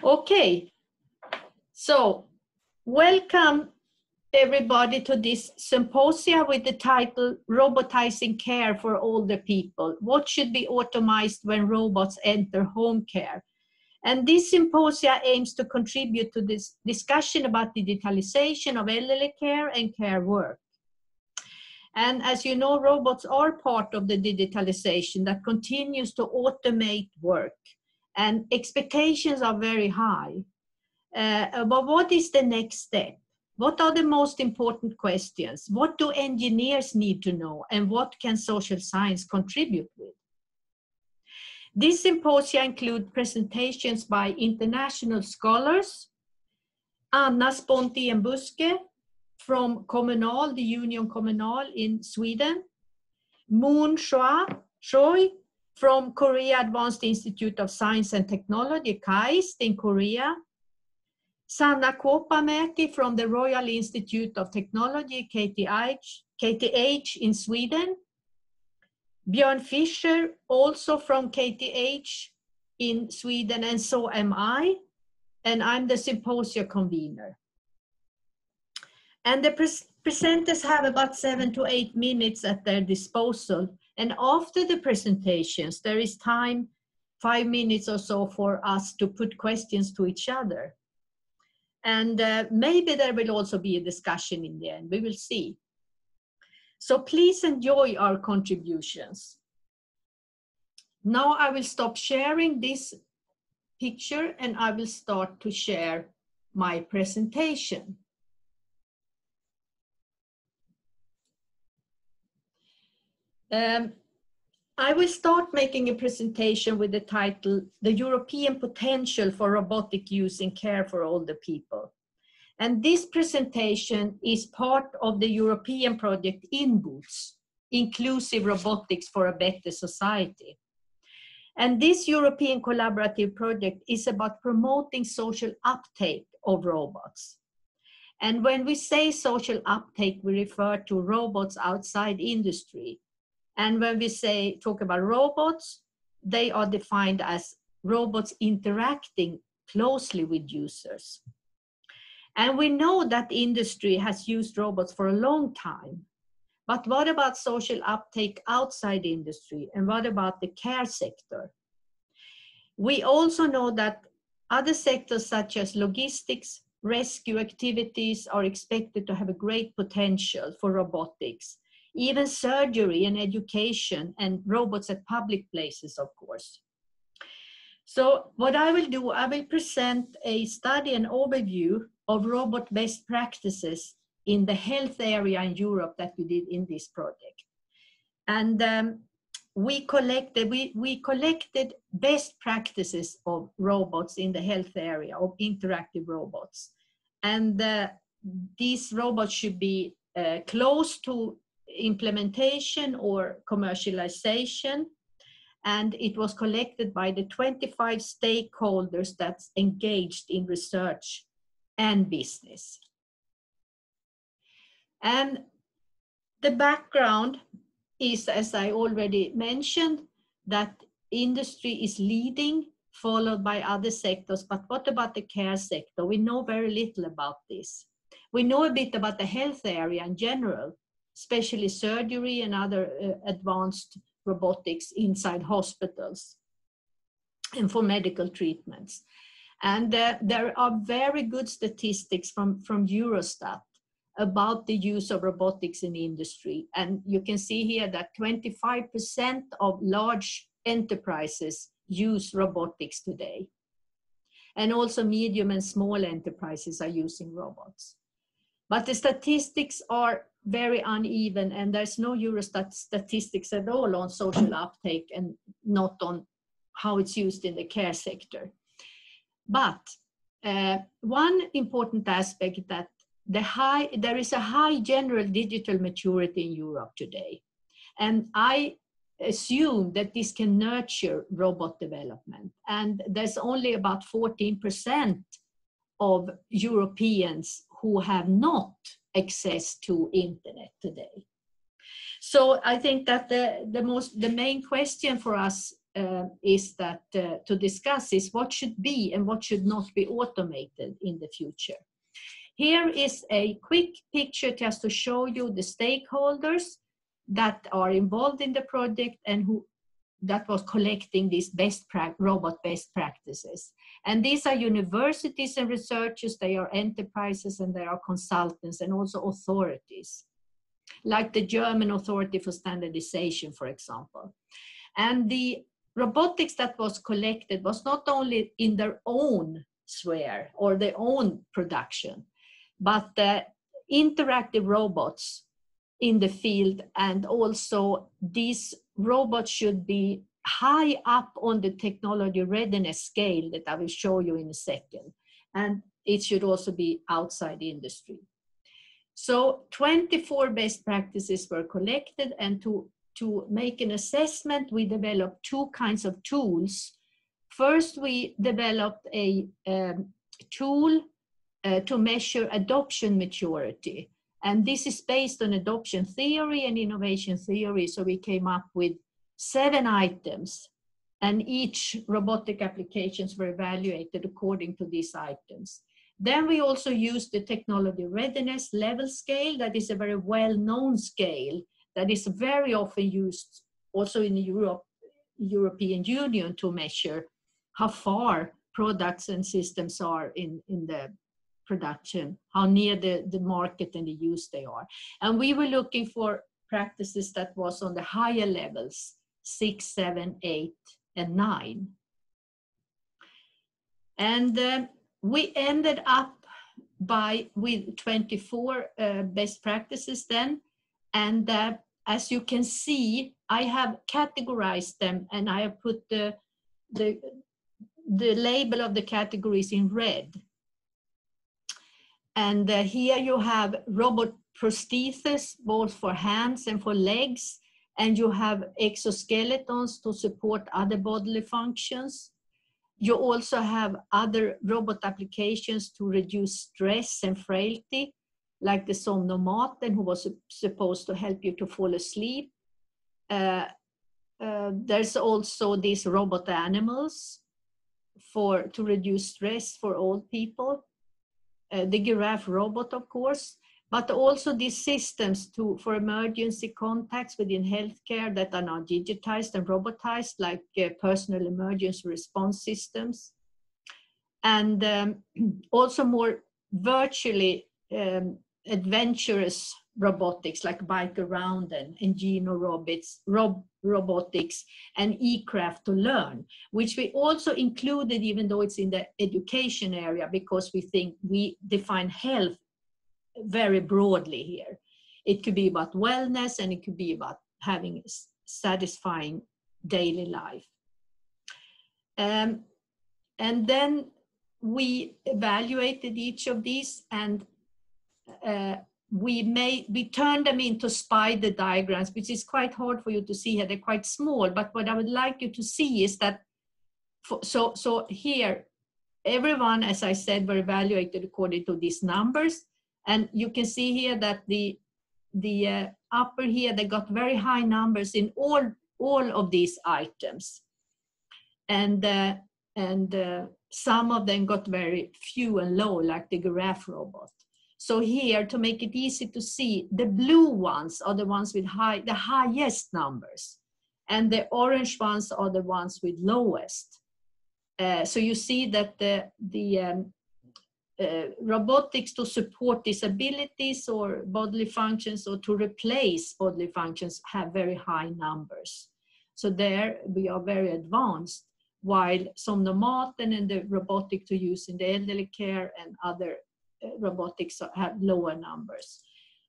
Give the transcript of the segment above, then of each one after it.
Okay, so welcome everybody to this symposium with the title Robotizing Care for Older People. What should be automized when robots enter home care? And this symposium aims to contribute to this discussion about digitalization of elderly care and care work. And as you know, robots are part of the digitalization that continues to automate work. And expectations are very high. But what is the next step? What are the most important questions? What do engineers need to know? And what can social science contribute with? This symposium includes presentations by international scholars, Anna Sponti-Buske from Kommunal, the Union Kommunal in Sweden, Moon Choi from Korea Advanced Institute of Science and Technology, KAIST in Korea, Sanna Kuoppamäki from the Royal Institute of Technology, KTH in Sweden, Björn Fischer, also from KTH in Sweden, and so am I, and I'm the symposium convener. And the presenters have about 7 to 8 minutes at their disposal, and after the presentations, there is time, 5 minutes or so, for us to put questions to each other. And maybe there will also be a discussion in the end, we will see. So please enjoy our contributions. Now I will stop sharing this picture and I will start to share my presentation. I will start making a presentation with the title, The European Potential for Robotic Use in Care for Older People. And this presentation is part of the European project InBoots, Inclusive Robotics for a Better Society. And this European collaborative project is about promoting social uptake of robots. And when we say social uptake, we refer to robots outside industry. And when we talk about robots, they are defined as robots interacting closely with users. And we know that industry has used robots for a long time. But what about social uptake outside industry? And what about the care sector? We also know that other sectors such as logistics, rescue activities are expected to have a great potential for robotics. Even surgery and education and robots at public places, of course. So what I will do, I will present a study and overview of robot best practices in the health area in Europe that we did in this project. And we collected best practices of robots in the health area, of interactive robots. And these robots should be close to implementation or commercialization, and it was collected by the 25 stakeholders that's engaged in research and business. And the background is, as I already mentioned, that industry is leading, followed by other sectors. But what about the care sector? We know very little about this. We know a bit about the health area in general, especially surgery and other advanced robotics inside hospitals and for medical treatments. And there are very good statistics from Eurostat about the use of robotics in industry. And you can see here that 25% of large enterprises use robotics today. And also medium and small enterprises are using robots. But the statistics are very uneven, and there's no Eurostat statistics at all on social uptake and not on how it's used in the care sector. But one important aspect that there is a high general digital maturity in Europe today. And I assume that this can nurture robot development. And there's only about 14% of Europeans who have not access to internet today. So I think that the main question for us is that to discuss is what should be and what should not be automated in the future. Here is a quick picture just to show you the stakeholders that are involved in the project and who that was collecting these robot best practices. And these are universities and researchers, they are enterprises, and they are consultants and also authorities, like the German Authority for Standardization, for example. And the robotics that was collected was not only in their own sphere or their own production, but interactive robots in the field, and also these robots should be high up on the technology readiness scale that I will show you in a second. And it should also be outside the industry. So 24 best practices were collected, and to make an assessment, we developed two kinds of tools. First, we developed a tool to measure adoption maturity. And this is based on adoption theory and innovation theory. So we came up with 7 items, and each robotic applications were evaluated according to these items. Then we also used the technology readiness level scale. That is a very well-known scale that is very often used also in the European Union to measure how far products and systems are in the production, how near the market and the use they are. And we were looking for practices that was on the higher levels, 6, 7, 8, and 9. And we ended up with 24 best practices then. And as you can see, I have categorized them, and I have put the label of the categories in red. And here you have robot prosthesis, both for hands and for legs. And you have exoskeletons to support other bodily functions. You also have other robot applications to reduce stress and frailty, like the Somnomaten, who was supposed to help you to fall asleep. There's also these robot animals to reduce stress for old people. The giraffe robot, of course, but also these systems for emergency contacts within healthcare that are now digitized and robotized, like personal emergency response systems. And also more virtually adventurous robotics like bike around and robotics and e-craft to learn, which we also included even though it's in the education area, because we think we define health very broadly here. It could be about wellness, and it could be about having a satisfying daily life. And then we evaluated each of these, and we turned them into spider diagrams, which is quite hard for you to see here. They're quite small, but what I would like you to see is that, so here, everyone, as I said, were evaluated according to these numbers. And you can see here that the upper here, they got very high numbers in all of these items. And some of them got very few and low, like the giraffe robot. So here, to make it easy to see, the blue ones are the ones with the highest numbers, and the orange ones are the ones with lowest. So you see that the robotics to support disabilities or bodily functions or to replace bodily functions have very high numbers. So there we are very advanced, while Somnomaten and the robotic to use in the elderly care and other robotics have lower numbers.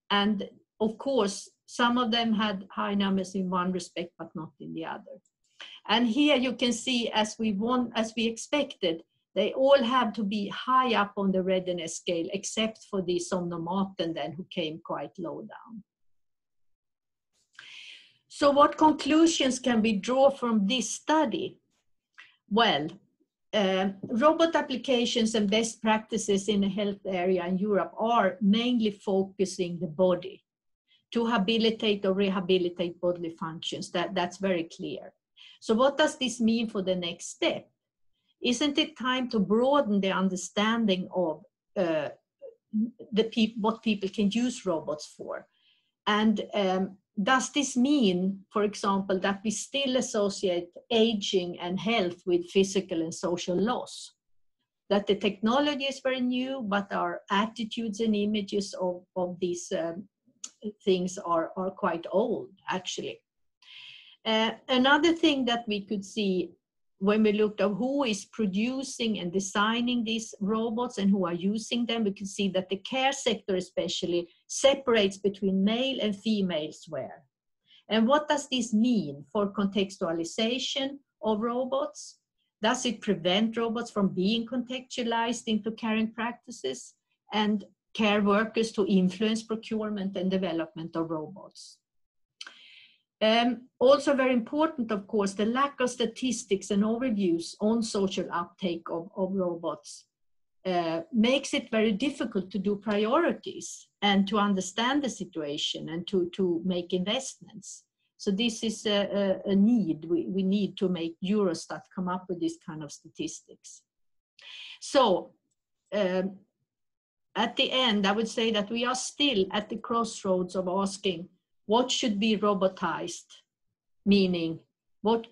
And of course, some of them had high numbers in one respect, but not in the other. And here you can see, as we expected, they all have to be high up on the readiness scale, except for the Somnomaten then, who came quite low down. So what conclusions can we draw from this study? Well, robot applications and best practices in the health area in Europe are mainly focusing the body to habilitate or rehabilitate bodily functions. That's very clear. So what does this mean for the next step? Isn't it time to broaden the understanding of what people can use robots for? And does this mean, for example, that we still associate aging and health with physical and social loss? That the technology is very new, but our attitudes and images of these things are quite old, actually. Another thing that we could see when we looked at who is producing and designing these robots and who are using them, we can see that the care sector especially separates between male and female wear. And what does this mean for contextualization of robots? Does it prevent robots from being contextualized into caring practices and care workers to influence procurement and development of robots? Also very important, of course, the lack of statistics and overviews on social uptake of robots makes it very difficult to do priorities and to understand the situation and to make investments. So this is a need. We need to make Eurostat come up with this kind of statistics. So at the end, I would say that we are still at the crossroads of asking what should be robotized, meaning what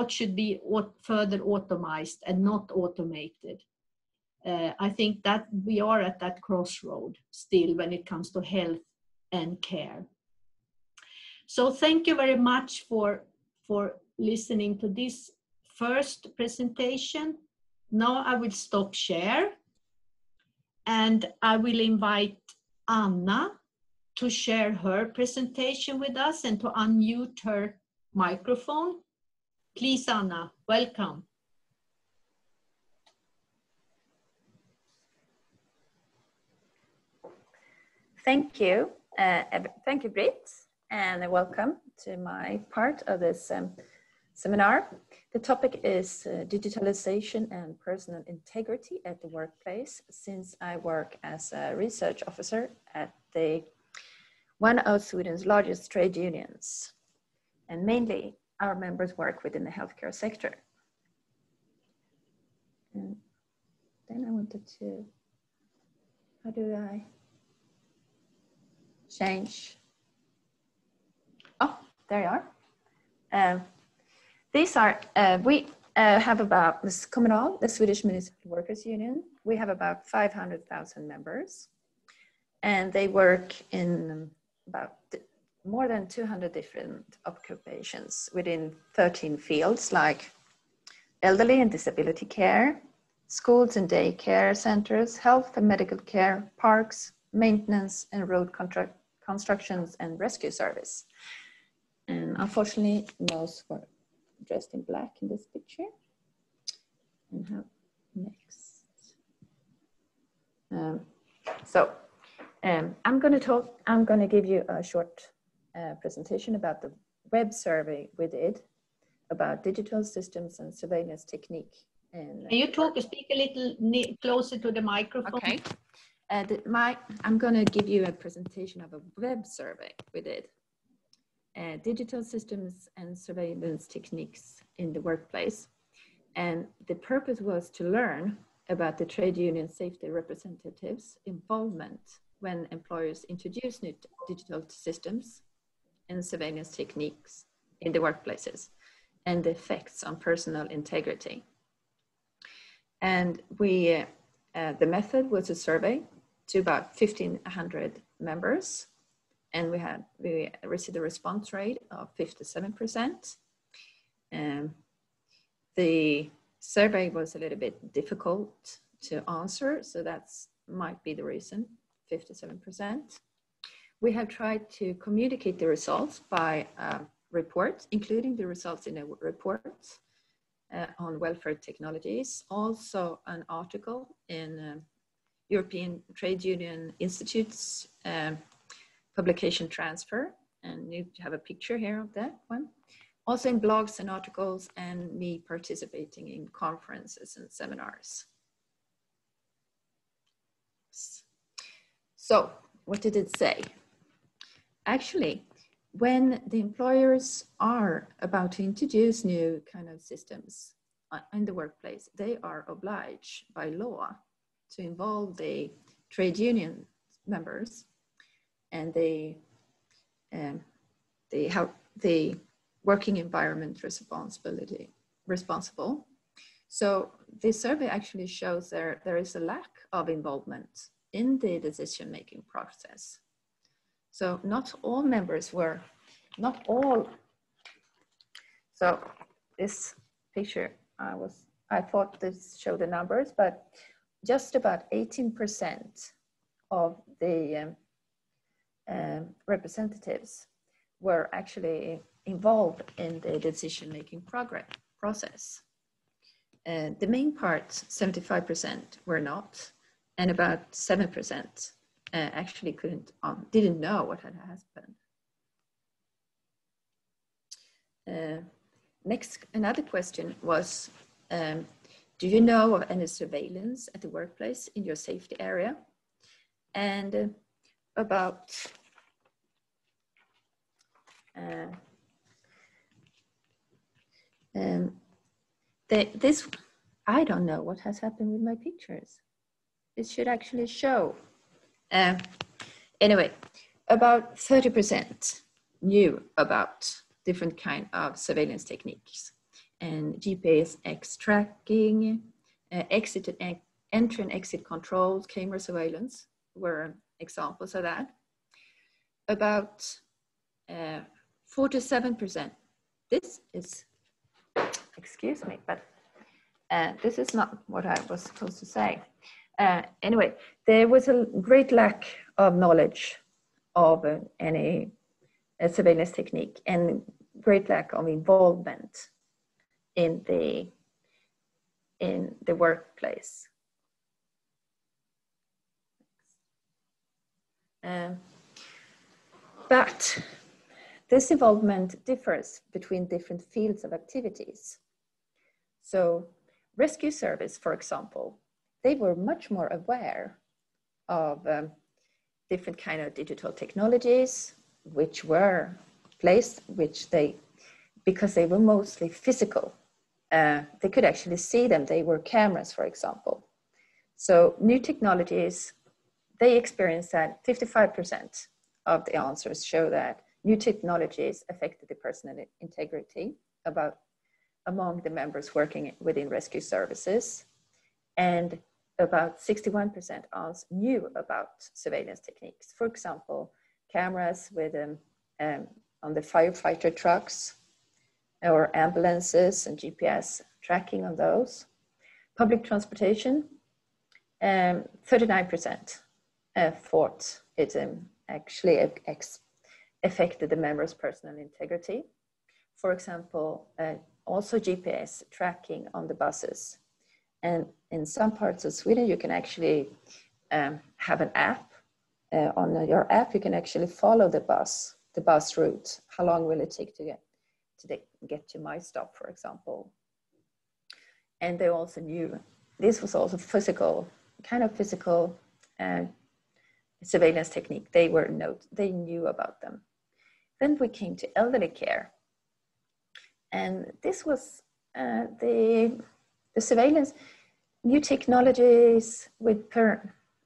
should be further automized and not automated. I think that we are at that crossroad still when it comes to health and care. So thank you very much for listening to this first presentation. Now I will stop share and I will invite Anna to share her presentation with us and to unmute her microphone. Please, Anna, welcome. Thank you. Thank you, Britt, and welcome to my part of this seminar. The topic is digitalization and personal integrity at the workplace, since I work as a research officer at one of Sweden's largest trade unions, and mainly our members work within the healthcare sector. And then I wanted to, how do I change? Oh, there you are. These are, we have about, this Kommunal, the Swedish Municipal Workers Union, we have about 500,000 members, and they work in about more than 200 different occupations within 13 fields like elderly and disability care, schools and daycare centers, health and medical care, parks, maintenance and road constructions and rescue service. And unfortunately, most were dressed in black in this picture. And how next? I'm going to give you a short presentation about the web survey we did about digital systems and surveillance technique. And can you speak a little closer to the microphone? Okay. I'm going to give you a presentation of a web survey we did. Digital systems and surveillance techniques in the workplace. And the purpose was to learn about the trade union safety representatives' involvement when employers introduce new digital systems and surveillance techniques in the workplaces and the effects on personal integrity. And the method was a survey to about 1,500 members, and we received a response rate of 57%. The survey was a little bit difficult to answer, so that's might be the reason, 57%. We have tried to communicate the results by reports, including the results in a report on welfare technologies, also an article in European Trade Union Institute's publication transfer, and you have a picture here of that one. Also in blogs and articles, and me participating in conferences and seminars. So what did it say? Actually, when the employers are about to introduce new kind of systems in the workplace, they are obliged by law to involve the trade union members and the working environment responsible. So this survey actually shows there is a lack of involvement in the decision-making process. So not all members were, not all. So this picture, I thought this showed the numbers, but just about 18% of the representatives were actually involved in the decision-making process. The main part, 75%, were not, and about 7% actually didn't know what had happened. Next, another question was, do you know of any surveillance at the workplace in your safety area? And about this, I don't know what has happened with my pictures. This should actually show. Anyway, about 30% knew about different kind of surveillance techniques, and GPS X tracking, entry and exit controls, camera surveillance were examples of that. About 47%. This is, excuse me, but this is not what I was supposed to say. Anyway, there was a great lack of knowledge of any surveillance technique and great lack of involvement in the workplace. But this involvement differs between different fields of activities. So rescue service, for example, they were much more aware of different kind of digital technologies, which were placed, because they were mostly physical. They could actually see them. They were cameras, for example. So new technologies, they experienced that 55% of the answers show that new technologies affected the personal integrity among the members working within rescue services. And about 61% knew about surveillance techniques. For example, cameras with on the firefighter trucks or ambulances and GPS tracking on those. Public transportation, 39% thought it actually affected the members' personal integrity. For example, also GPS tracking on the buses. And in some parts of Sweden, you can actually have an app. On your app, you can actually follow the bus route. How long will it take to get to my stop, for example? And they also knew, this was also physical surveillance technique. They knew about them. Then we came to elderly care. And this was the surveillance, new technologies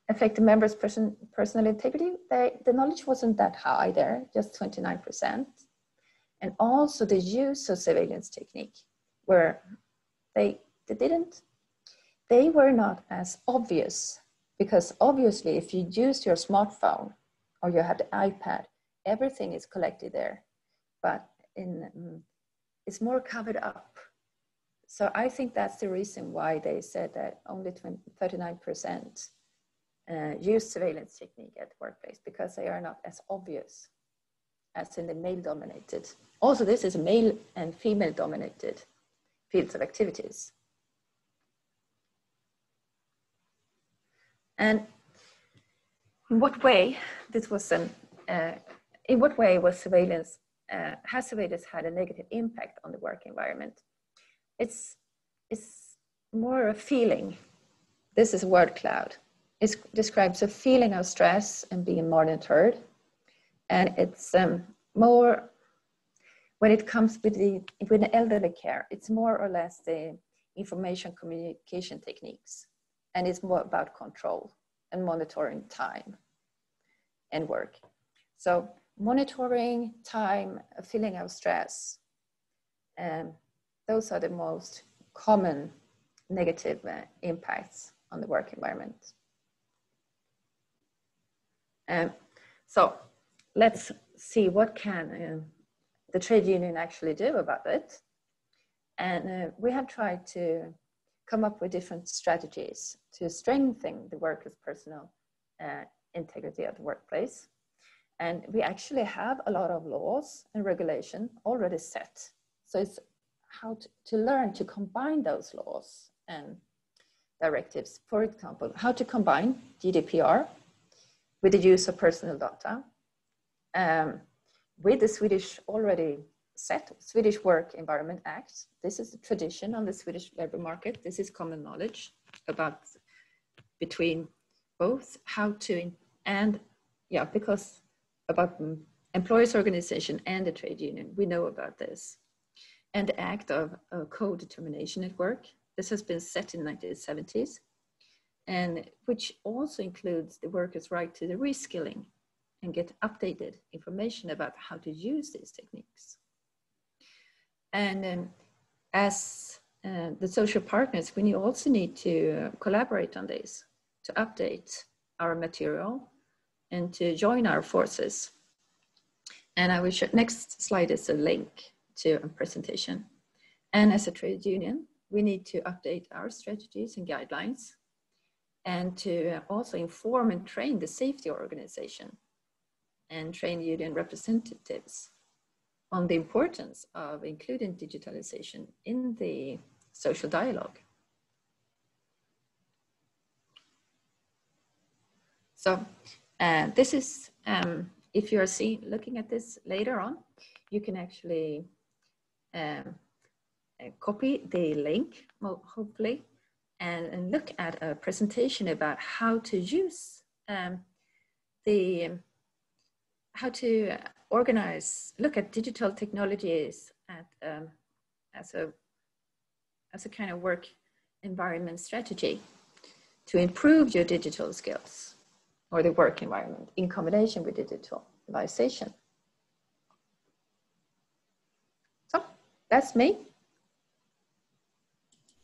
affect the members' personal integrity. The knowledge wasn't that high there, just 29%. And also the use of surveillance technique, where they were not as obvious, because obviously if you use your smartphone or you have the iPad, everything is collected there, but it's more covered up. So I think that's the reason why they said that only 39% use surveillance technique at the workplace, because they are not as obvious as in the male-dominated. Also, this is male and female-dominated fields of activities. And in what way was surveillance, has surveillance had a negative impact on the work environment? It's more a feeling. This is a word cloud. It describes a feeling of stress and being monitored. And it's more, when it comes with the elderly care, it's more or less the information communication techniques, and it's more about control and monitoring time and work. So monitoring time, feeling of stress, those are the most common negative impacts on the work environment. So let's see what can the trade union actually do about it. And we have tried to come up with different strategies to strengthen the workers' personal integrity at the workplace. And we actually have a lot of laws and regulation already set. So it's how to learn to combine those laws and directives. For example, how to combine GDPR with the use of personal data, with the Swedish already set Swedish Work Environment Act. This is a tradition on the Swedish labor market. This is common knowledge about between both how to, and yeah, because about employers' organization and the trade union, we know about this. And the Act of Co-Determination at Work. This has been set in the 1970s, and which also includes the workers' right to the reskilling and get updated information about how to use these techniques. And as the social partners, we also need to collaborate on this, to update our material and to join our forces. And I will show, next slide is a link to a presentation. And as a trade union, we need to update our strategies and guidelines, and to also inform and train the safety organization and train union representatives on the importance of including digitalization in the social dialogue. So this is, if you're looking at this later on, you can actually copy the link, well, hopefully, and look at a presentation about how to use how to organize, look at digital technologies at, as a kind of work environment strategy to improve your digital skills or the work environment in combination with digitalization. So that's me.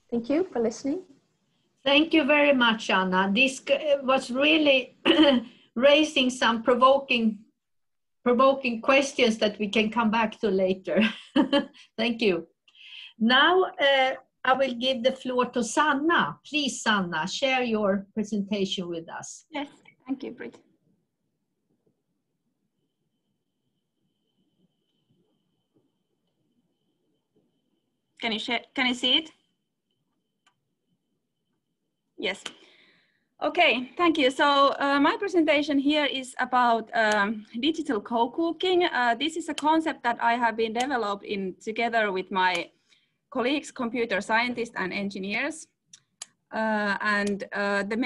Thank you for listening. Thank you very much, Anna. This was really raising some provoking questions that we can come back to later. Thank you. Now I will give the floor to Sanna. Please, Sanna, share your presentation with us. Yes, thank you, Britt. Can you see it? Yes. Okay, thank you. So my presentation here is about digital co-cooking. This is a concept that I have been developed together with my colleagues, computer scientists and engineers. The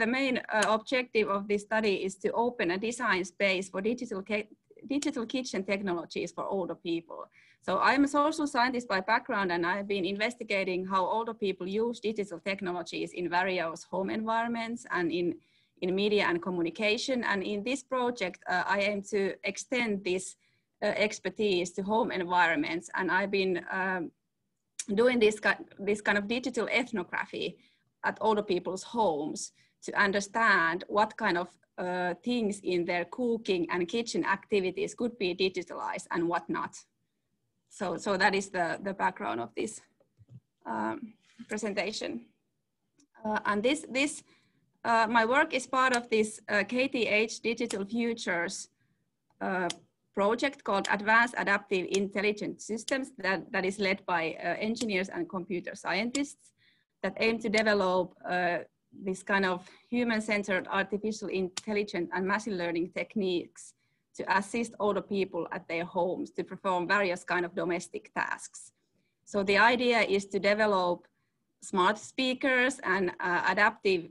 main objective of this study is to open a design space for digital kitchen technologies for older people. So I'm a social scientist by background, and I've been investigating how older people use digital technologies in various home environments and in media and communication. And in this project, I aim to extend this expertise to home environments. And I've been doing this kind of digital ethnography at older people's homes to understand what kind of things in their cooking and kitchen activities could be digitalized and what not. So that is the background of this presentation. And my work is part of this KTH Digital Futures project called Advanced Adaptive Intelligent Systems that is led by engineers and computer scientists that aim to develop this kind of human-centered artificial intelligence and machine learning techniques to assist older people at their homes to perform various kind of domestic tasks. So the idea is to develop smart speakers and adaptive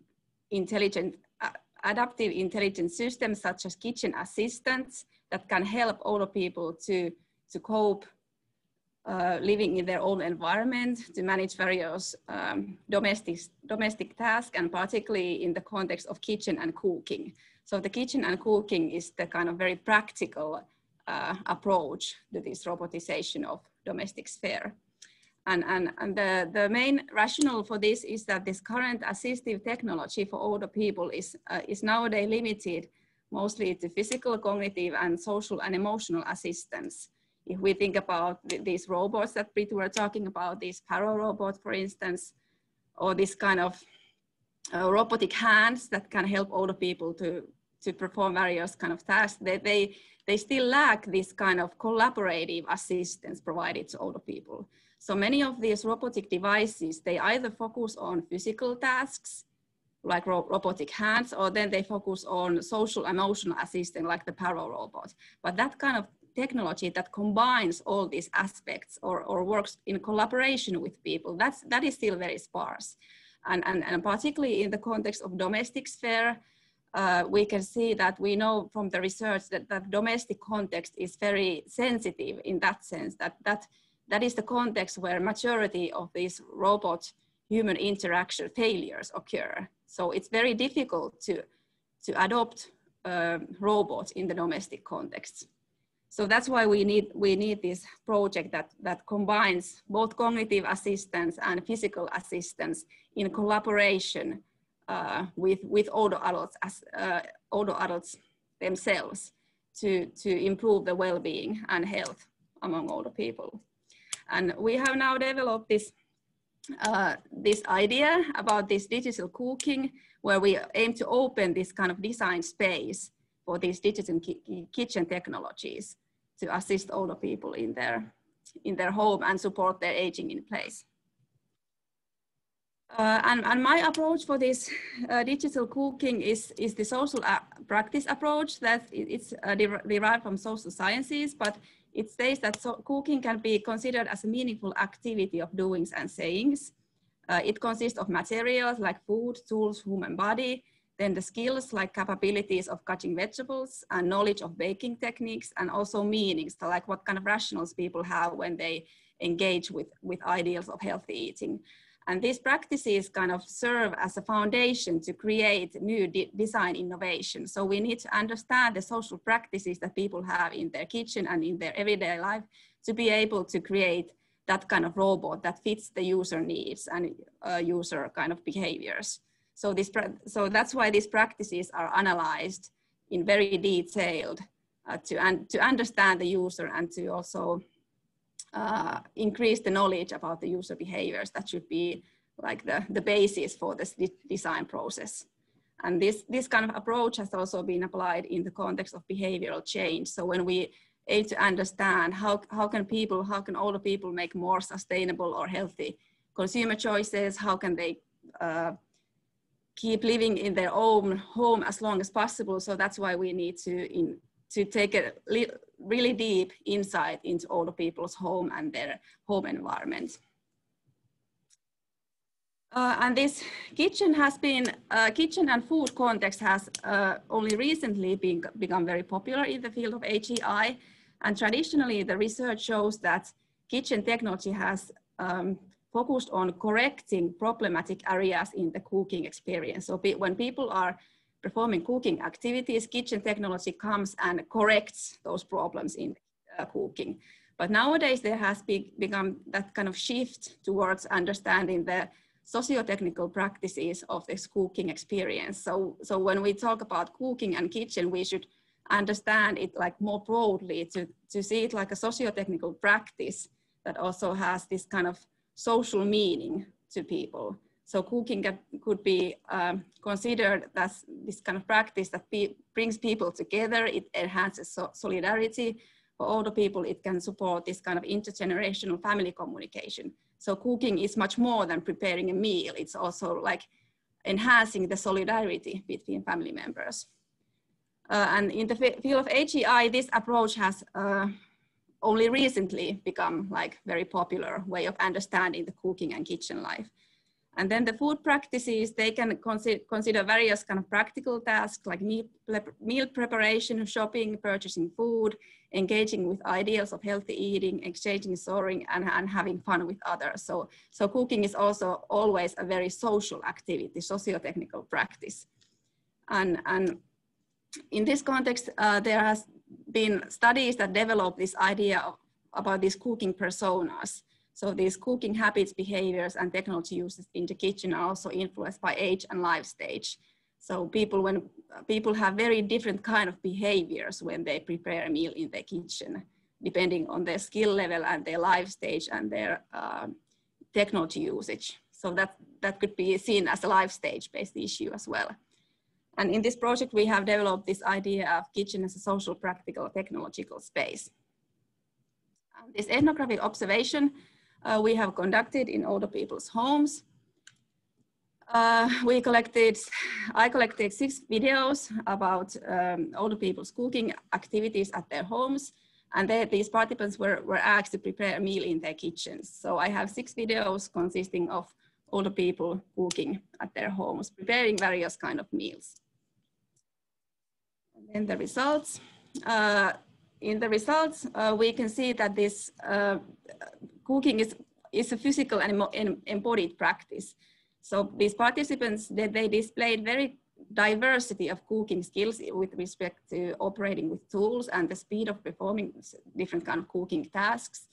intelligent systems such as kitchen assistants that can help older people to cope living in their own environment, to manage various domestic tasks, and particularly in the context of kitchen and cooking. So the kitchen and cooking is the kind of very practical approach to this robotization of domestic sphere. And the main rationale for this is that this current assistive technology for older people is nowadays limited mostly to physical, cognitive, and social and emotional assistance. If we think about these robots that Britt were talking about, these Paro robot, for instance, or this kind of robotic hands that can help older people to perform various kind of tasks, they still lack this kind of collaborative assistance provided to older people. So many of these robotic devices, they either focus on physical tasks, like robotic hands, or then they focus on social emotional assistance, like the Paro robot. But that kind of technology that combines all these aspects or works in collaboration with people, that is still very sparse. And particularly in the context of domestic sphere, we can see that we know from the research that domestic context is very sensitive in that sense, that is the context where majority of these robot human interaction failures occur. So it's very difficult to adopt robots in the domestic context. So that's why we need this project that combines both cognitive assistance and physical assistance in collaboration with older adults themselves to improve the well-being and health among older people. And we have now developed this idea about this digital cooking, where we aim to open this kind of design space for these digital kitchen technologies to assist older people in their home and support their aging in place. And my approach for this digital cooking is the social practice approach that it's derived from social sciences, but it states that cooking can be considered as a meaningful activity of doings and sayings. It consists of materials like food, tools, human body, then the skills like capabilities of cutting vegetables and knowledge of baking techniques, and also meanings, so like what kind of rationals people have when they engage with ideals of healthy eating. And these practices kind of serve as a foundation to create new design innovation. So we need to understand the social practices that people have in their kitchen and in their everyday life to be able to create that kind of robot that fits the user needs and user kind of behaviors. So that's why these practices are analyzed in very detailed to understand the user and to also increase the knowledge about the user behaviors that should be like the basis for this design process. And this kind of approach has also been applied in the context of behavioral change. So when we aim to understand how can older people make more sustainable or healthy consumer choices, how can they keep living in their own home as long as possible. So that's why we need to take a really deep insight into older people's home and their home environment. And this kitchen and food context has only recently become very popular in the field of AGI. And traditionally, the research shows that kitchen technology has focused on correcting problematic areas in the cooking experience. So when people are performing cooking activities, kitchen technology comes and corrects those problems in cooking. But nowadays there has become that kind of shift towards understanding the socio-technical practices of this cooking experience. So when we talk about cooking and kitchen, we should understand it like more broadly to see it like a socio-technical practice that also has this kind of social meaning to people. So cooking could be considered as this kind of practice that brings people together. It enhances solidarity. For older people, it can support this kind of intergenerational family communication. So cooking is much more than preparing a meal. It's also like enhancing the solidarity between family members. And in the field of AGI, this approach has only recently become like very popular way of understanding the cooking and kitchen life. And then the food practices, they can consider various kind of practical tasks like meal preparation, shopping, purchasing food, engaging with ideals of healthy eating, exchanging, soaring, and having fun with others. So cooking is also always a very social activity, socio-technical practice. And in this context, there has been studies that develop this idea about these cooking personas. So these cooking habits, behaviors, and technology uses in the kitchen are also influenced by age and life stage. So when people have very different kind of behaviors when they prepare a meal in their kitchen, depending on their skill level and their life stage and their technology usage. So that could be seen as a life stage-based issue as well. And in this project, we have developed this idea of kitchen as a social, practical, technological space. This ethnographic observation we have conducted in older people's homes. I collected 6 videos about older people's cooking activities at their homes. And these participants were asked to prepare a meal in their kitchens. So I have 6 videos consisting of older people cooking at their homes, preparing various kind of meals. And then the results. In the results, we can see that this cooking is a physical and embodied practice. So these participants, they displayed very diversity of cooking skills with respect to operating with tools and the speed of performing different kind of cooking tasks.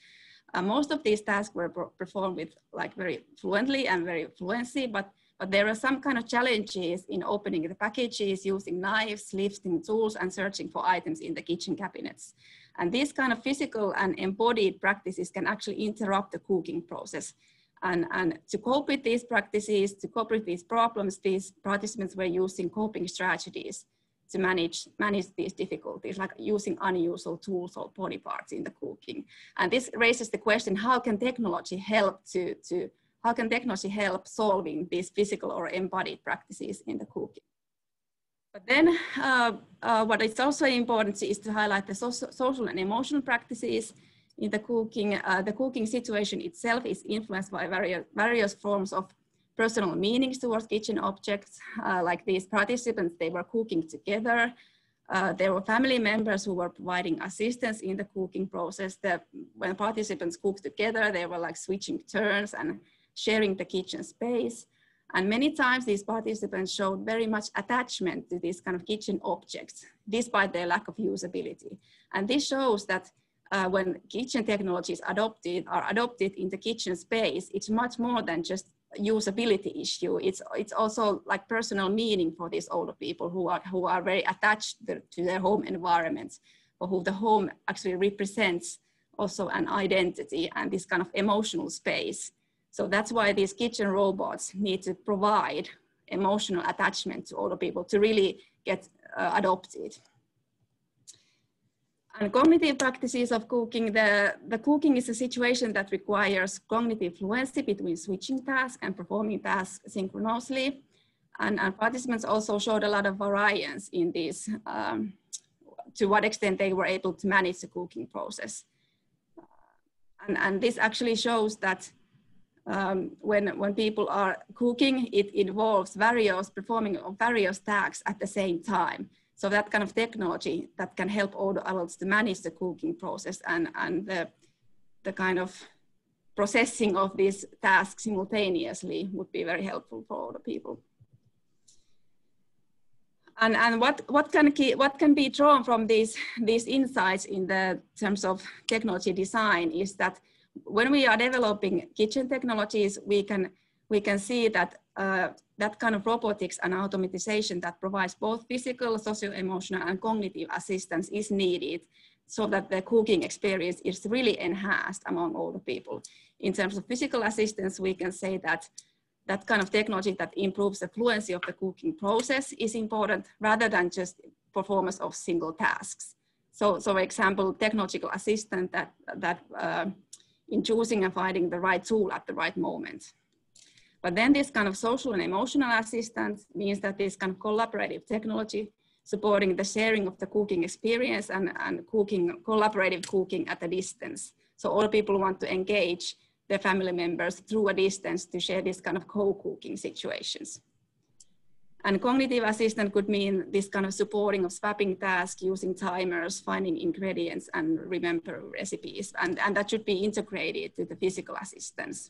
Most of these tasks were performed with very fluently and very fluency, but there are some kind of challenges in opening the packages, using knives, lifting tools, and searching for items in the kitchen cabinets. And these kind of physical and embodied practices can actually interrupt the cooking process. And to cope with these practices, to cope with these problems, these participants were using coping strategies to manage these difficulties, like using unusual tools or body parts in the cooking. And this raises the question, how can technology help solving these physical or embodied practices in the cooking? But then what is also important is to highlight the social and emotional practices in the cooking. The cooking situation itself is influenced by various forms of personal meanings towards kitchen objects. Like these participants, they were cooking together. There were family members who were providing assistance in the cooking process. When participants cooked together, they were switching turns and sharing the kitchen space. And many times these participants showed very much attachment to these kind of kitchen objects, despite their lack of usability. And this shows that when kitchen technologies are adopted in the kitchen space, it's much more than just usability issue. It's also like personal meaning for these older people who are very attached to their home environments, or who the home actually represents also an identity and this kind of emotional space. So that's why these kitchen robots need to provide emotional attachment to older people to really get adopted. And cognitive practices of cooking, the cooking is a situation that requires cognitive fluency between switching tasks and performing tasks synchronously. And participants also showed a lot of variance in this, to what extent they were able to manage the cooking process. And this actually shows that when people are cooking, it involves performing various tasks at the same time. So that kind of technology that can help older adults to manage the cooking process and the kind of processing of these tasks simultaneously would be very helpful for older people. And what can be drawn from these insights in the terms of technology design is that when we are developing kitchen technologies, we can see that that kind of robotics and automatization that provides both physical, socio-emotional, and cognitive assistance is needed, so that the cooking experience is really enhanced among older people. In terms of physical assistance, we can say that that kind of technology that improves the fluency of the cooking process is important, rather than just performance of single tasks. So for example, technological assistant that in choosing and finding the right tool at the right moment. But then this kind of social and emotional assistance means that this kind of collaborative technology supporting the sharing of the cooking experience and collaborative cooking at a distance. So all people want to engage their family members through a distance to share this kind of co-cooking situations. And cognitive assistant could mean this kind of supporting of swapping tasks, using timers, finding ingredients, and remember recipes. And that should be integrated to the physical assistance.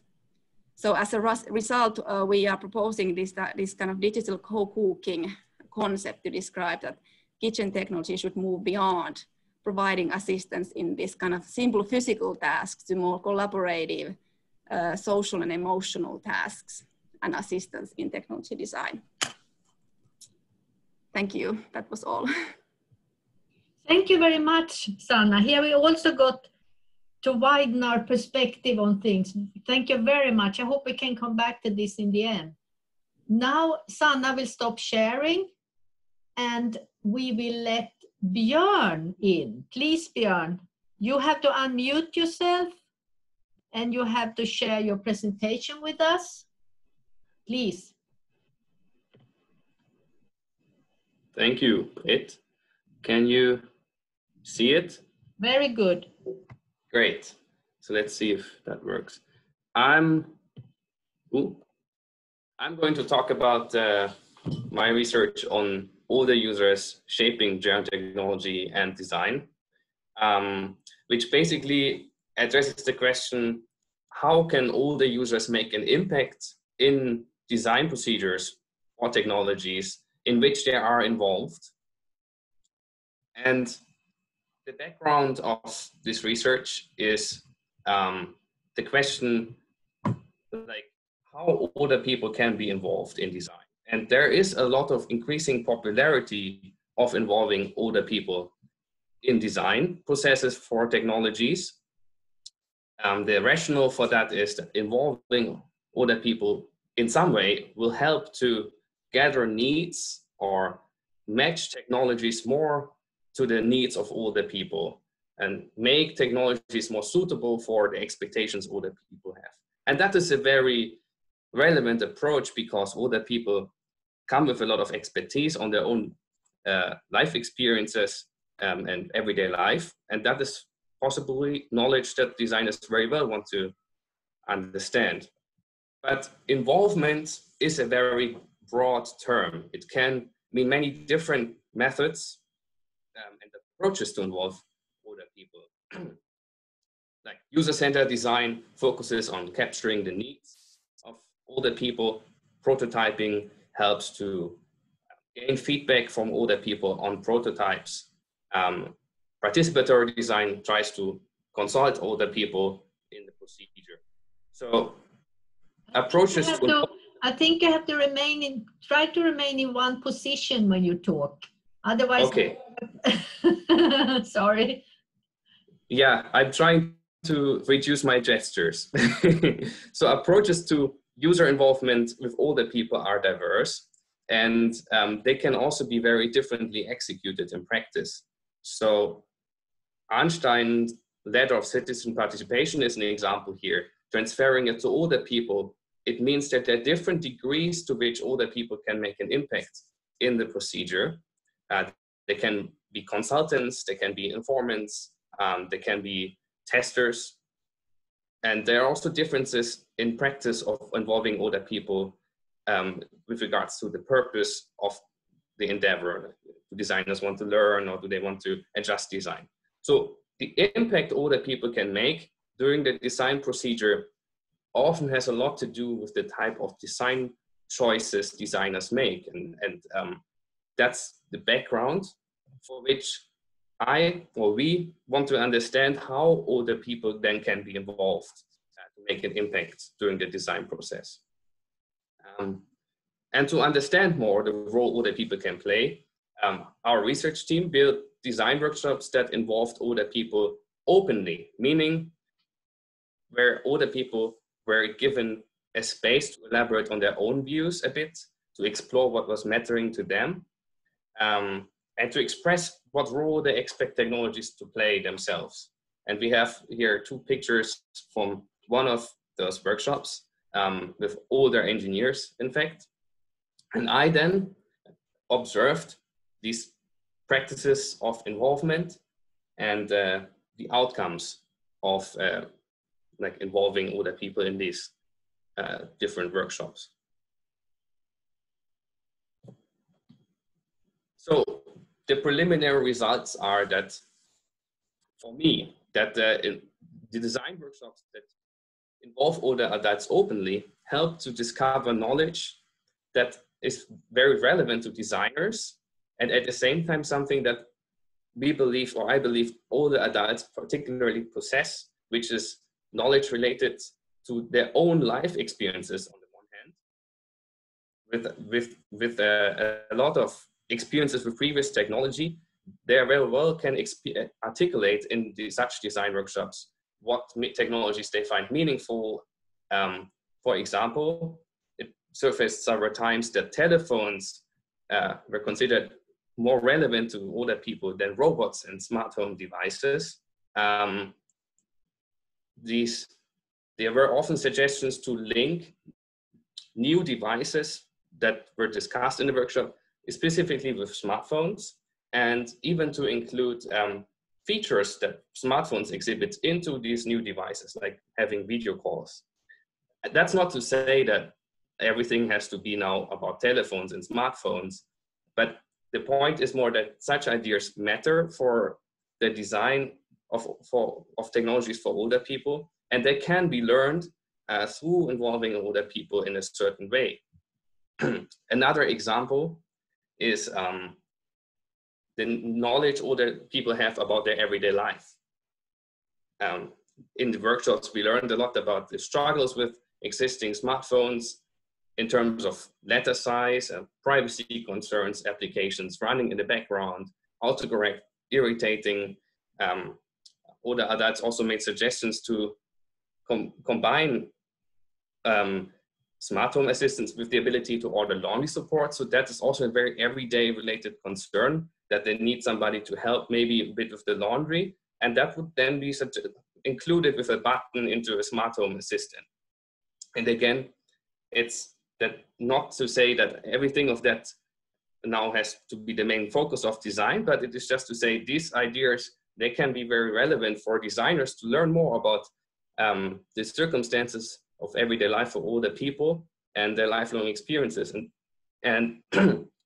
So as a result, we are proposing this kind of digital co-cooking concept to describe that kitchen technology should move beyond providing assistance in this kind of simple physical tasks to more collaborative, social and emotional tasks and assistance in technology design. Thank you. That was all. Thank you very much, Sanna. Here we also got to widen our perspective on things. Thank you very much. I hope we can come back to this in the end. Now, Sanna will stop sharing and we will let Björn in. Please, Björn, you have to unmute yourself and you have to share your presentation with us. Please. Thank you, Britt. Can you see it? Very good. Great. So let's see if that works. I'm going to talk about my research on older users shaping gerontechnology and design, which basically addresses the question, how can older users make an impact in design procedures or technologies in which they are involved? And the background of this research is the question, like, how older people can be involved in design. And there is a lot of increasing popularity of involving older people in design processes for technologies. The rationale for that is that involving older people in some way will help to gather needs or match technologies more to the needs of older people and make technologies more suitable for the expectations older people have. And that is a very relevant approach because older people come with a lot of expertise on their own life experiences and everyday life. And that is possibly knowledge that designers very well want to understand. But involvement is a very broad term. It can mean many different methods and approaches to involve older people. Like user-centered design focuses on capturing the needs of older people. Prototyping helps to gain feedback from older people on prototypes. Participatory design tries to consult older people in the procedure. So approaches to... I think you have to try to remain in one position when you talk. Otherwise, okay. Sorry. Yeah, I'm trying to reduce my gestures. So approaches to user involvement with older people are diverse, and they can also be very differently executed in practice. So Einstein's ladder of citizen participation is an example here. Transferring it to older people, it means that there are different degrees to which older people can make an impact in the procedure. They can be consultants, they can be informants, they can be testers. And there are also differences in practice of involving older people with regards to the purpose of the endeavor. Do designers want to learn or do they want to adjust design? So the impact older people can make during the design procedure often has a lot to do with the type of design choices designers make. And that's the background for which we want to understand how older people then can be involved to make an impact during the design process. And to understand more the role older people can play, our research team built design workshops that involved older people openly, meaning where older people were given a space to elaborate on their own views a bit, to explore what was mattering to them, and to express what role they expect technologies to play themselves. And we have here two pictures from one of those workshops with older engineers, in fact. And I then observed these practices of involvement and the outcomes of like involving older people in these different workshops. So the preliminary results are that, for me, that the design workshops that involve older adults openly help to discover knowledge that is very relevant to designers, and at the same time something that we believe, or I believe, older adults particularly possess, which is knowledge related to their own life experiences on the one hand, with a lot of experiences with previous technology. They very well can articulate in such design workshops what technologies they find meaningful. For example, it surfaced several times that telephones were considered more relevant to older people than robots and smart home devices. There were often suggestions to link new devices that were discussed in the workshop, specifically with smartphones, and even to include features that smartphones exhibit into these new devices, like having video calls. That's not to say that everything has to be now about telephones and smartphones, but the point is more that such ideas matter for the design of technologies for older people, and they can be learned through involving older people in a certain way. Another example is the knowledge older people have about their everyday life. In the workshops, we learned a lot about the struggles with existing smartphones in terms of letter size, privacy concerns, applications running in the background, autocorrect, irritating. Older adults also made suggestions to combine smart home assistants with the ability to order laundry support. So that is also a very everyday related concern, that they need somebody to help maybe a bit with the laundry. And that would then be included with a button into a smart home assistant. And again, it's that not to say that everything of that now has to be the main focus of design, but it is just to say these ideas, they can be very relevant for designers to learn more about the circumstances of everyday life for older people and their lifelong experiences. And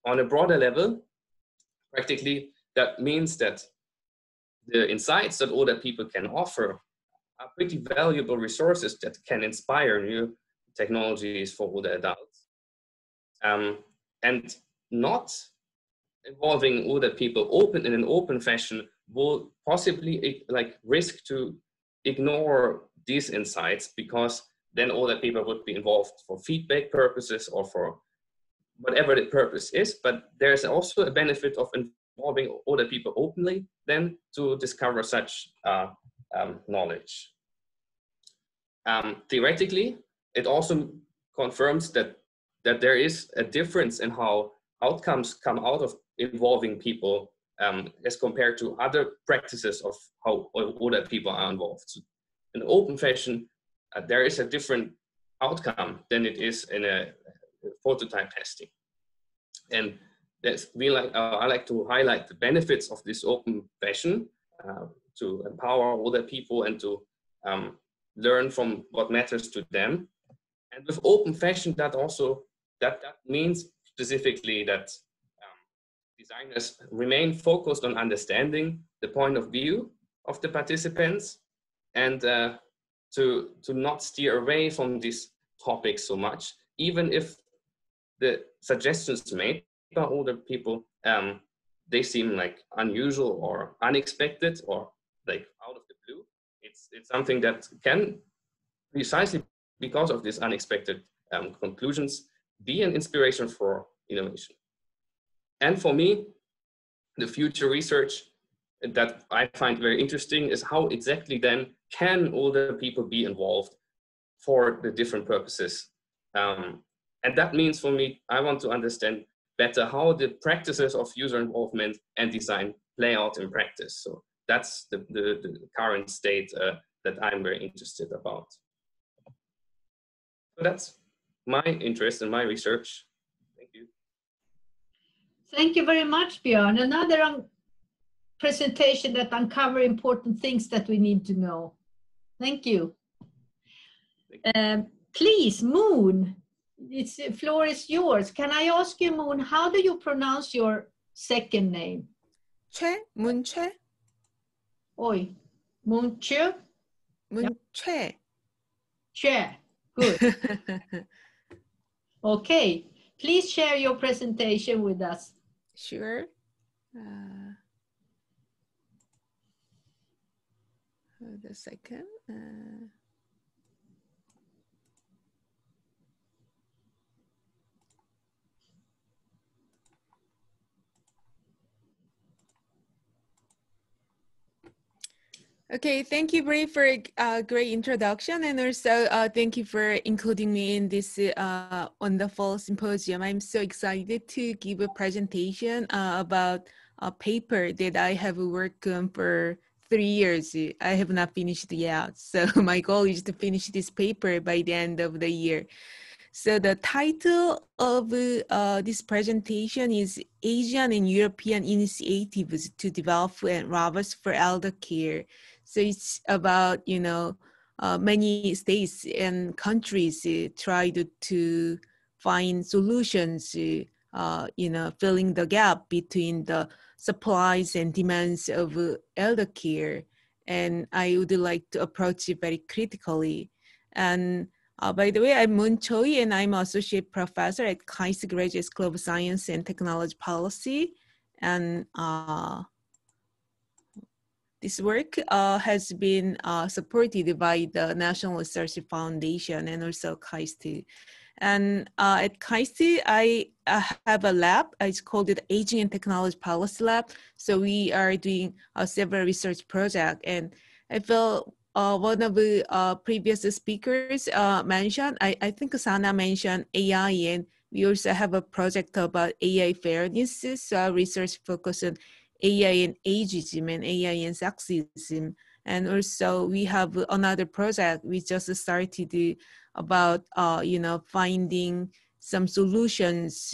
on a broader level, practically, that means that the insights that older people can offer are pretty valuable resources that can inspire new technologies for older adults. And not involving older people in an open fashion will possibly risk to ignore these insights, because then older people would be involved for feedback purposes or for whatever the purpose is. But there's also a benefit of involving older people openly then to discover such knowledge. Theoretically, it also confirms that there is a difference in how outcomes come out of involving people as compared to other practices of how older people are involved. So in open fashion, there is a different outcome than it is in a prototype testing. And that's I like to highlight the benefits of this open fashion to empower older people and to learn from what matters to them. And with open fashion, that means specifically that designers remain focused on understanding the point of view of the participants, and to not steer away from these topics so much, even if the suggestions made by older people, they seem like unusual or unexpected or like out of the blue. It's something that can, precisely because of these unexpected conclusions, be an inspiration for innovation. And for me, the future research that I find very interesting is how exactly then can older people be involved for the different purposes. And that means for me, I want to understand better how the practices of user involvement and design play out in practice. So that's the current state that I'm very interested about. So that's my interest in my research. Thank you. Thank you very much, Björn. Another presentation that uncover important things that we need to know. Thank you. Please, Moon, the floor is yours. Can I ask you, Moon, how do you pronounce your second name? 문채. Oi, Moon Che? 문채. Che. Good. Okay. Please share your presentation with us. Sure. Hold a second. Okay, thank you, Britt, for a great introduction, and also thank you for including me in this wonderful symposium. I'm so excited to give a presentation about a paper that I have worked on for 3 years. I have not finished yet, so my goal is to finish this paper by the end of the year. So the title of this presentation is Asian and European Initiatives to Develop Robots for Elder Care. So it's about, many states and countries tried to find solutions, filling the gap between the supplies and demands of elder care. And I would like to approach it very critically. And by the way, I'm Moon Choi, and I'm Associate Professor at KAIST Graduate School of Science and Technology Policy. And this work has been supported by the National Research Foundation and also KAIST. And at KAIST, I have a lab. It's called the Aging and Technology Policy Lab. So we are doing several research projects. And I feel one of the previous speakers mentioned, I think Sana mentioned AI, and we also have a project about AI fairness. So our research focuses on AI and ageism and AI and sexism. And also we have another project we just started about, finding some solutions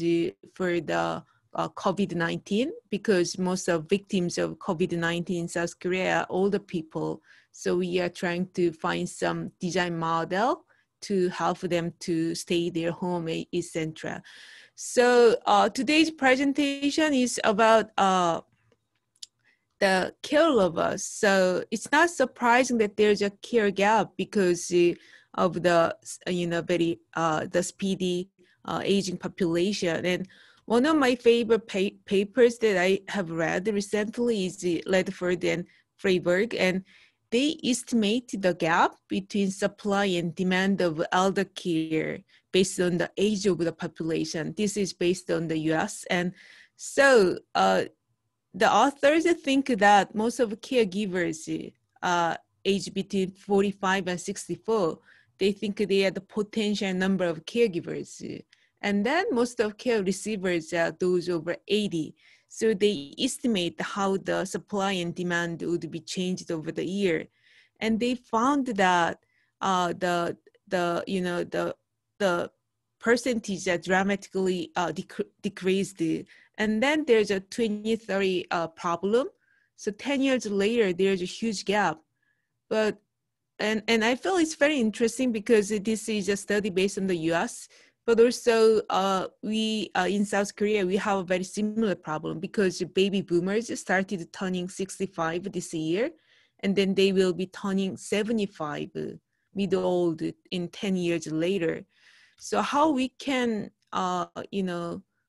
for the COVID-19, because most of victims of COVID-19 in South Korea are older people. So we are trying to find some design model to help them to stay their home, etc. So today's presentation is about the care robots. So it's not surprising that there's a care gap because of the, very the speedy aging population. And one of my favorite papers that I have read recently is Ledford and Freiberg, and they estimate the gap between supply and demand of elder care based on the age of the population. This is based on the US. And so the authors think that most of caregivers aged between 45 and 64, they think they are the potential number of caregivers. And then most of care receivers are those over 80. So they estimate how the supply and demand would be changed over the year. And they found that the percentage that dramatically decreased. And then there's a 2030 problem. So 10 years later, there's a huge gap. But and I feel it's very interesting because this is a study based on the US, but also we in South Korea, we have a very similar problem because baby boomers started turning 65 this year, and then they will be turning 75 mid-old in 10 years later. So how we can,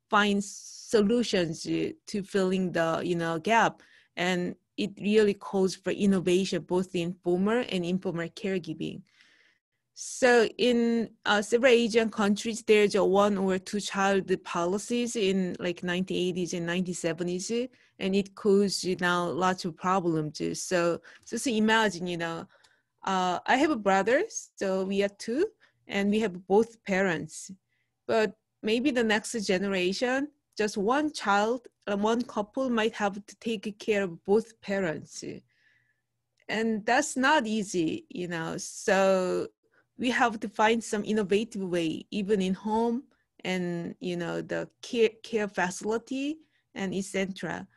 find solutions to filling the, gap, and it really calls for innovation both in formal and informal caregiving. So in several Asian countries, there's a 1 or 2 child policies in like 1980s and 1970s, and it caused now lots of problems. So imagine, I have a brother, so we are 2, and we have both parents. But maybe the next generation, just one child, one couple might have to take care of both parents. And that's not easy, So we have to find some innovative way, even in home and, the care facility and etc.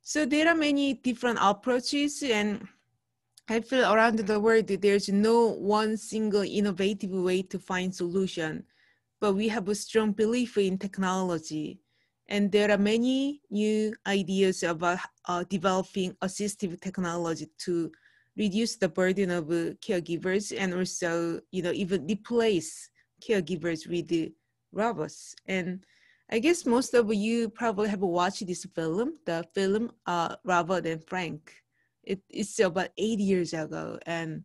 So there are many different approaches, and I feel around the world, there's no one single innovative way to find solution, but we have a strong belief in technology. And there are many new ideas about developing assistive technology to reduce the burden of caregivers and also, even replace caregivers with robots. And I guess most of you probably have watched this film, the film Robert and Frank. It's about 8 years ago, and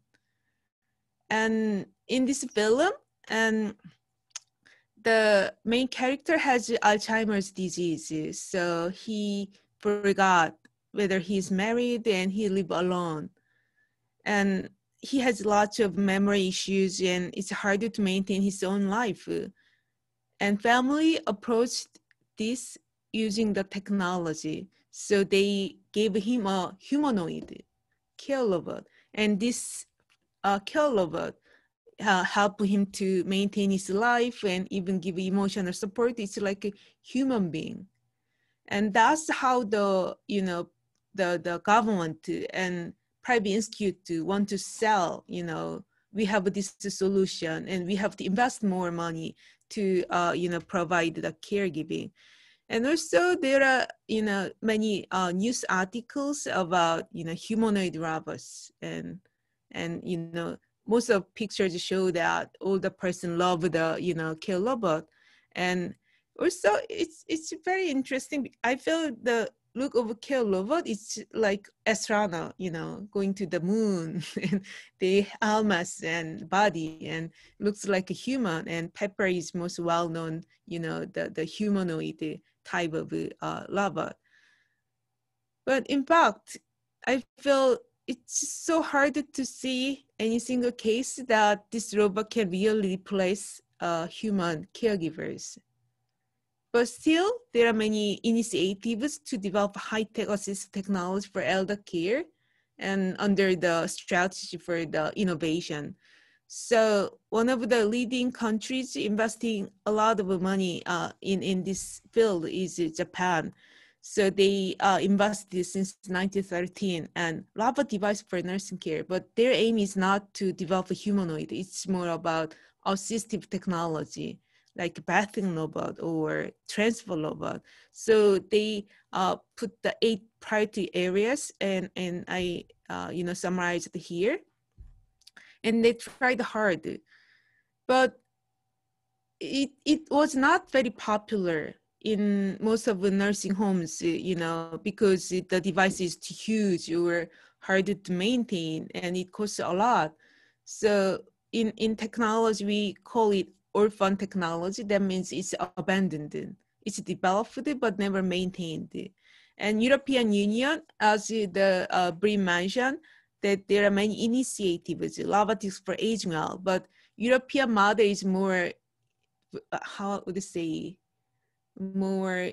in this film, and the main character has Alzheimer's disease, so he forgot whether he's married and he live alone, and he has lots of memory issues, and it's harder to maintain his own life. And family approached this using the technology, so they gave him a humanoid care robot, and this care robot help him to maintain his life and even give emotional support. It's like a human being. And that's how the government and private institute want to sell, we have this solution and we have to invest more money to provide the caregiving. And also there are many news articles about humanoid robots, and most of pictures show that all the person love the care robot. And also it's very interesting. I feel the look of a care robot, it's like astronaut, going to the moon and the helmets and body and looks like a human. And Pepper is most well known, the humanoid type of robot. But in fact, I feel it's so hard to see any single case that this robot can really replace human caregivers. But still, there are many initiatives to develop high-tech assistive technology for elder care and under the strategy for the innovation. So one of the leading countries investing a lot of money in this field is Japan. So they invested since 1913 and robot device for nursing care, but their aim is not to develop a humanoid. It's more about assistive technology, like bathing robot or transfer robot. So they put the 8 priority areas, and I summarized here. And they tried hard, but it was not very popular in most of the nursing homes, because the device is too huge or harder to maintain and it costs a lot. So in technology, we call it orphan technology. That means it's abandoned. It's developed but never maintained. And European Union, as the Britt mentioned, that there are many initiatives, robotics for aging well, but European model is more, how would I say, more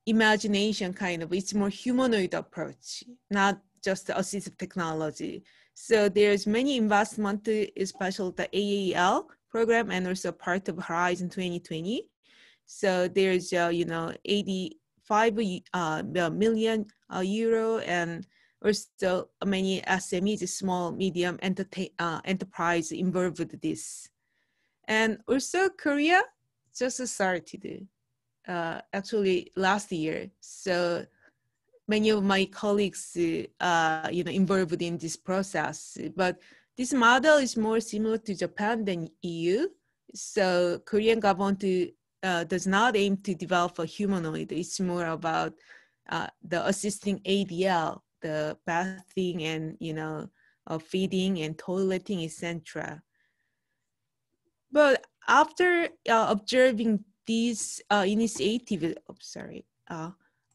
imagination kind of, it's more humanoid approach, not just assistive technology. So there's many investment, especially the AAL program and also part of Horizon 2020. So there's, 85 million euro, and also many SMEs, small, medium enterprise involved with this. And also Korea just started actually last year. So many of my colleagues, involved in this process. But this model is more similar to Japan than EU. So Korean government does not aim to develop a humanoid. It's more about the assisting ADL, the bathing and feeding and toileting, etc. But after observing these initiatives,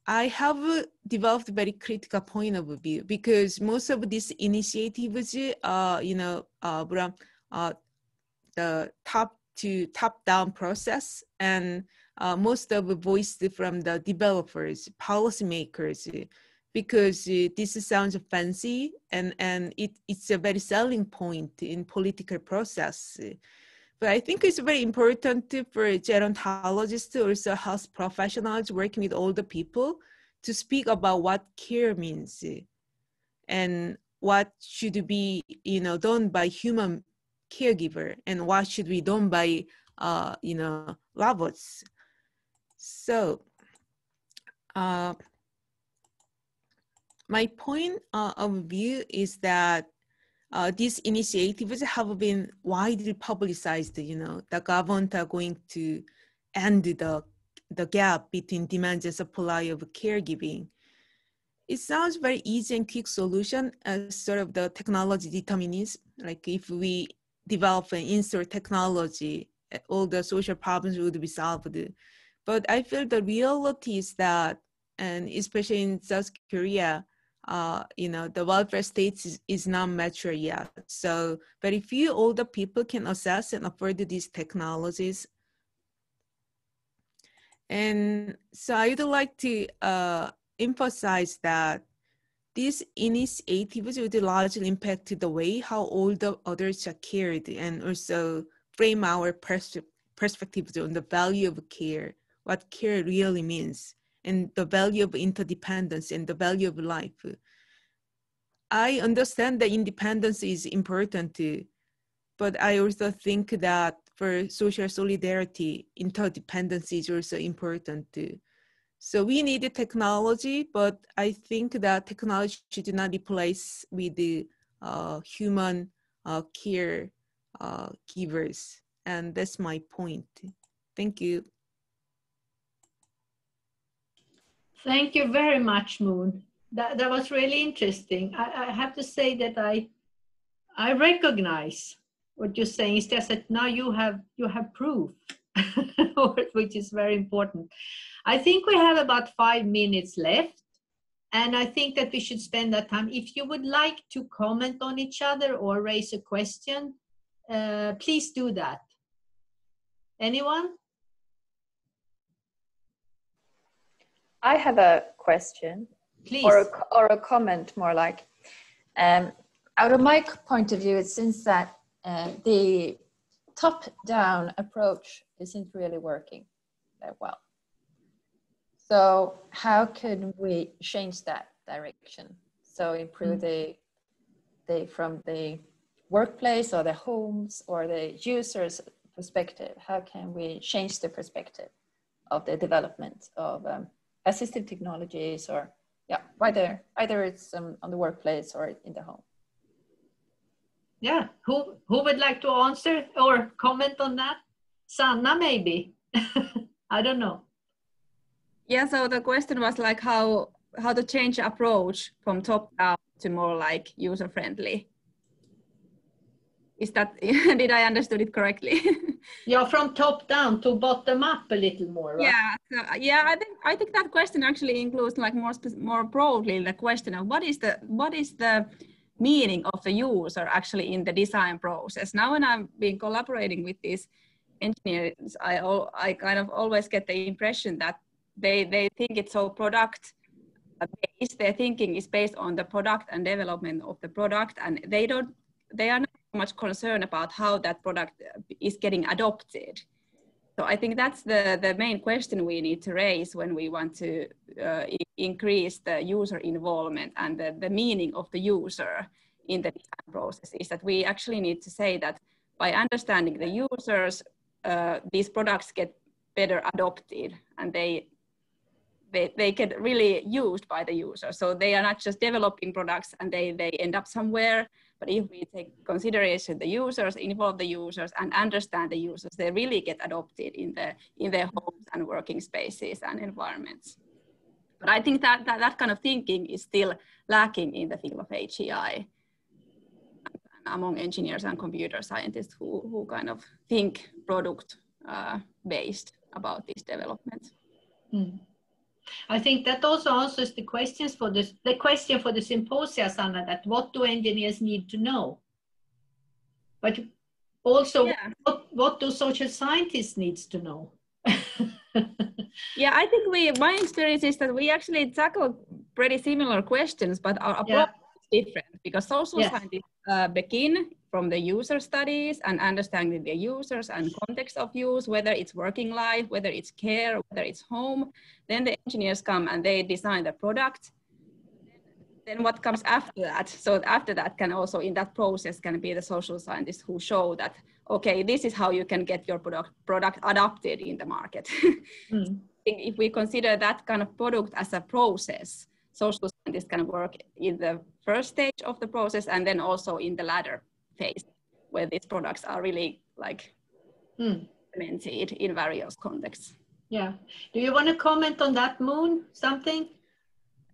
I have developed a very critical point of view, because most of these initiatives, from the top to top down process, and most of it voiced from the developers, policymakers, because this sounds fancy and it's a very selling point in political process. But I think it's very important for gerontologists, also health professionals working with older people, to speak about what care means. And what should be, done by human caregiver and what should be done by, robots. So my point of view is that these initiatives have been widely publicized. The government are going to end the gap between demand and supply of caregiving. It sounds very easy and quick solution as sort of the technology determinism. Like if we develop and insert technology, all the social problems would be solved. But I feel the reality is that, and especially in South Korea, the welfare state is not mature yet. So very few older people can access and afford these technologies. And so I would like to emphasize that these initiatives would largely impact the way how older adults are cared, and also frame our perspectives on the value of care, what care really means, and the value of interdependence and the value of life. I understand that independence is important too, but I also think that for social solidarity, interdependence is also important too. So we need the technology, but I think that technology should not replace with the human care givers. And that's my point. Thank you. Thank you very much, Moon. That was really interesting. I have to say that I recognize what you're saying. It's just that now you have proof, which is very important. I think we have about 5 minutes left, and I think that we should spend that time. If you would like to comment on each other or raise a question, please do that. Anyone? I have a question. Please. Or a comment, more like. Out of my point of view, it seems that the top-down approach isn't really working that well. So how can we change that direction? So improve from the workplace or the homes or the user's perspective. How can we change the perspective of the development of assistive technologies, or either it's on the workplace or in the home? Yeah, who would like to answer or comment on that? Sanna, maybe. I don't know. Yeah, so the question was like how to change approach from top down to more like user friendly. Is that, did I understood it correctly? Yeah, from top down to bottom up a little more, right? Yeah, so, yeah, I think that question actually includes like more broadly the question of what is the meaning of the user actually in the design process. Now when I've been collaborating with these engineers, I kind of always get the impression that they think it's so product based. Their thinking is based on the product and development of the product, and they are not much concerned about how that product is getting adopted. So I think that's the main question we need to raise when we want to increase the user involvement and the meaning of the user in the design process, is that we actually need to say that by understanding the users, these products get better adopted, and they get really used by the user. So they are not just developing products and they end up somewhere, but if we take consideration the users, involve the users and understand the users, they really get adopted in their homes and working spaces and environments. But I think that kind of thinking is still lacking in the field of HEI among engineers and computer scientists who kind of think product based about this development. Mm. I think that also answers the question for the symposia, Sanna, that what do engineers need to know? But also, what do social scientists need to know? Yeah, I think my experience is that we actually tackle pretty similar questions, but our approach is different, because social scientists begin from the user studies and understanding the users and context of use, whether it's working life, whether it's care, whether it's home. Then the engineers come and they design the product. then what comes after that? So after that can also, in that process, can be the social scientists who show that, okay, this is how you can get your product adopted in the market. Mm. If we consider that kind of product as a process, social scientists can work in the first stage of the process and then also in the latter phase, where these products are really like implemented in various contexts. Yeah. Do you want to comment on that, Moon? Something?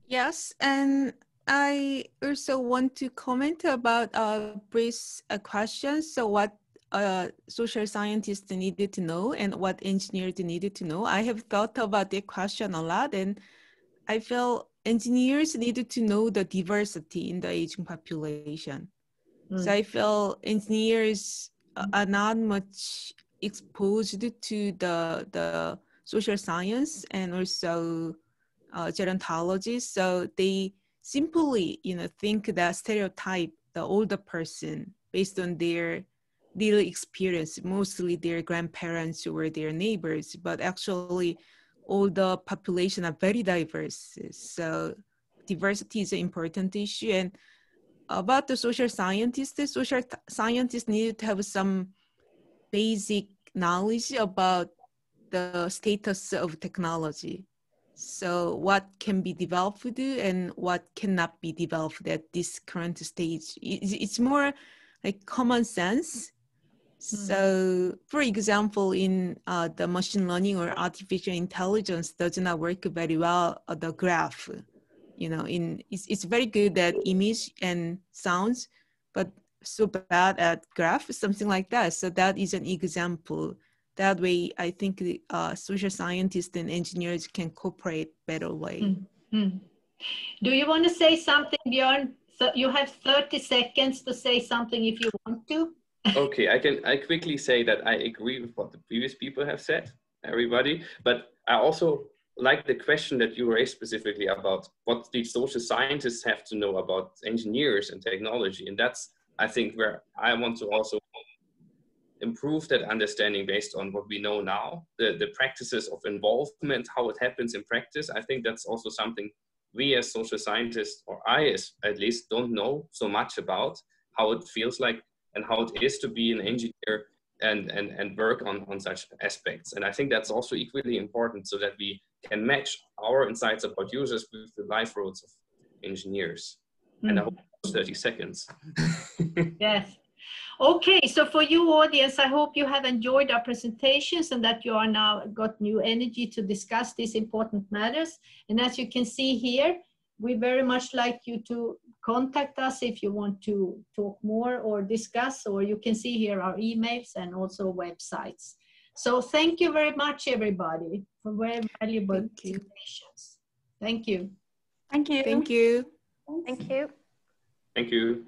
Yes, and I also want to comment about Britt's question. So what social scientists needed to know and what engineers needed to know. I have thought about the question a lot, and I feel engineers needed to know the diversity in the aging population. So I feel engineers are not much exposed to the social science and also gerontology. So they simply, think that stereotype the older person based on their daily experience, mostly their grandparents or their neighbors, but actually all the population are very diverse. So diversity is an important issue. And about the social scientists need to have some basic knowledge about the status of technology. So what can be developed and what cannot be developed at this current stage. It's more like common sense. So for example, in the machine learning or artificial intelligence does not work very well the graph. It's very good at image and sounds, but so bad at graph, something like that. So that is an example. That way, I think social scientists and engineers can cooperate better way. Do you want to say something, Björn? So you have 30 seconds to say something if you want to. Okay, I quickly say that I agree with what the previous people have said, everybody, but I also like the question that you raised specifically about what the social scientists have to know about engineers and technology. And that's, I think, where I want to also improve that understanding based on what we know now, the practices of involvement, how it happens in practice. I think that's also something we as social scientists, or I at least, don't know so much about, how it feels like and how it is to be an engineer and work on such aspects. And I think that's also equally important so that we can match our insights about users with the life roads of engineers. And I hope it was 30 seconds. Yes. Okay, so for you audience, I hope you have enjoyed our presentations and that you are now got new energy to discuss these important matters. And as you can see here, we very much like you to contact us if you want to talk more or discuss, or you can see here our emails and also websites. So thank you very much, everybody, for very valuable presentations. Thank you. Thank you. Thank you. Thank you. Thank you.